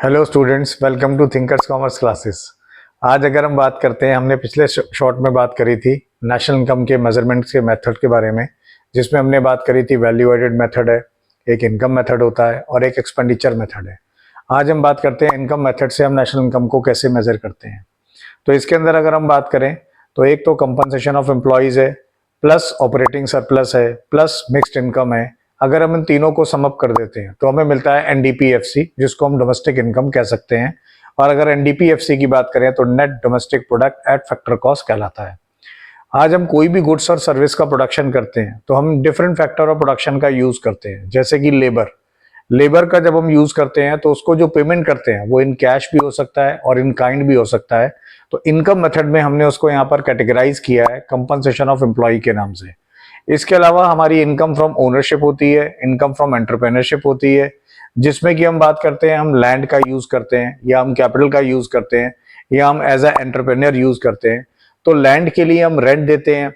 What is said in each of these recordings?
Hello students, welcome to thinkers commerce classes. आज अगर हम बात करते हैं, हमने पिछले शॉर्ट में बात करी थी नेशनल इनकम के मेजरमेंट्स के मेथड के बारे में, जिसमें हमने बात करी थी वैल्यू एडेड मेथड है, एक इनकम मेथड होता है और एक एक्सपेंडिचर मेथड है। आज हम बात करते हैं इनकम मेथड से हम नेशनल इनकम को कैसे मेजर करते हैं। तो इसके अंदर अगर हम बात करें तो एक तो कंपनसेशन ऑफ एम्प्लॉयज है, प्लस ऑपरेटिंग सरप्लस है, प्लस मिक्स्ड इनकम है। अगर हम इन तीनों को सम अप कर देते हैं तो हमें मिलता है एनडीपीएफसी, जिसको हम डोमेस्टिक इनकम कह सकते हैं। और अगर एनडीपीएफसी की बात करें तो net domestic product at factor cost कहलाता है। आज हम कोई भी गुड्स और सर्विस का प्रोडक्शन करते हैं तो हम डिफरेंट फैक्टर ऑफ प्रोडक्शन का यूज करते हैं, जैसे कि लेबर का जब हम यूज करते हैं तो उसको जो पेमेंट करते हैं वो इन कैश भी हो सकता है और इन काइंड भी हो सकता है। तो इनकम मेथड में हमने उसको यहाँ पर कैटेगराइज किया है कंपनसेशन ऑफ एम्प्लॉय के नाम से। इसके अलावा हमारी इनकम फ्रॉम ओनरशिप होती है, इनकम फ्रॉम एंटरप्रेन्योरशिप होती है, जिसमें कि हम बात करते हैं हम लैंड का यूज करते हैं या हम कैपिटल का यूज करते हैं या हम एज अ एंटरप्रेन्योर यूज करते हैं। तो लैंड के लिए हम रेंट देते हैं,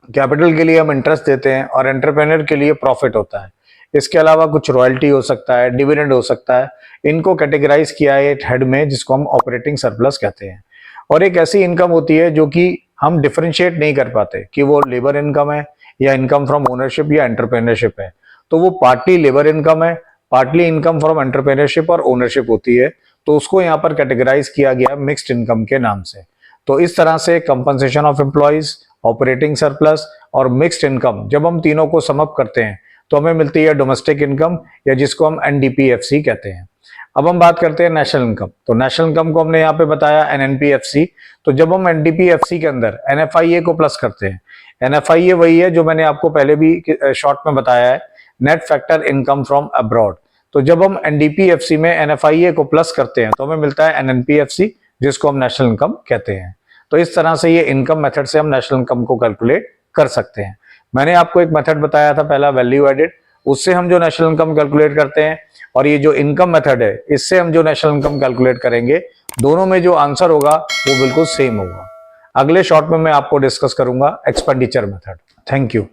कैपिटल के लिए हम इंटरेस्ट देते हैं और एंटरप्रेन्योर के लिए प्रॉफिट होता है। इसके अलावा कुछ रॉयल्टी हो सकता है, डिविडेंड हो सकता है। इनको कैटेगराइज किया है एक हेड में, जिसको हम ऑपरेटिंग सरप्लस कहते हैं। और एक ऐसी इनकम होती है जो कि हम डिफरेंशिएट नहीं कर पाते कि वो लेबर इनकम है या इनकम फ्रॉम ओनरशिप या एंटरप्रेन्योरशिप है। तो वो पार्टली लेबर इनकम है, पार्टली इनकम फ्रॉम एंटरप्रेन्योरशिप और ओनरशिप होती है। तो उसको यहाँ पर कैटेगराइज किया गया मिक्स्ड इनकम के नाम से। तो इस तरह से compensation of employees, operating surplus और मिक्स्ड इनकम, जब हम तीनों को सम अप करते हैं तो हमें मिलती है डोमेस्टिक इनकम, या जिसको हम एनडीपीएफसी कहते हैं। अब हम बात करते हैं नेशनल इनकम। तो नेशनल इनकम को हमने यहाँ पे बताया एनएनपीएफसी। तो जब हम एनडीपीएफसी के अंदर एनएफआईए को प्लस करते हैं, एनएफआईए वही है जो मैंने आपको पहले भी शॉर्ट में बताया है, net factor income from abroad. तो जब हम एनडीपीएफसी में एनएफआईए को प्लस करते हैं तो हमें मिलता है एनएनपीएफसी, जिसको हम नेशनल इनकम कहते हैं। तो इस तरह से ये इनकम मेथड से हम नेशनल इनकम को कैलकुलेट कर सकते हैं। मैंने आपको एक मेथड बताया था पहला, वैल्यू एडेड, उससे हम जो नेशनल इनकम कैलकुलेट करते हैं, और ये जो इनकम मेथड है इससे हम जो नेशनल इनकम कैलकुलेट करेंगे, दोनों में जो आंसर होगा वो बिल्कुल सेम होगा। अगले शॉर्ट में मैं आपको डिस्कस करूंगा एक्सपेंडिचर मेथड। Thank you.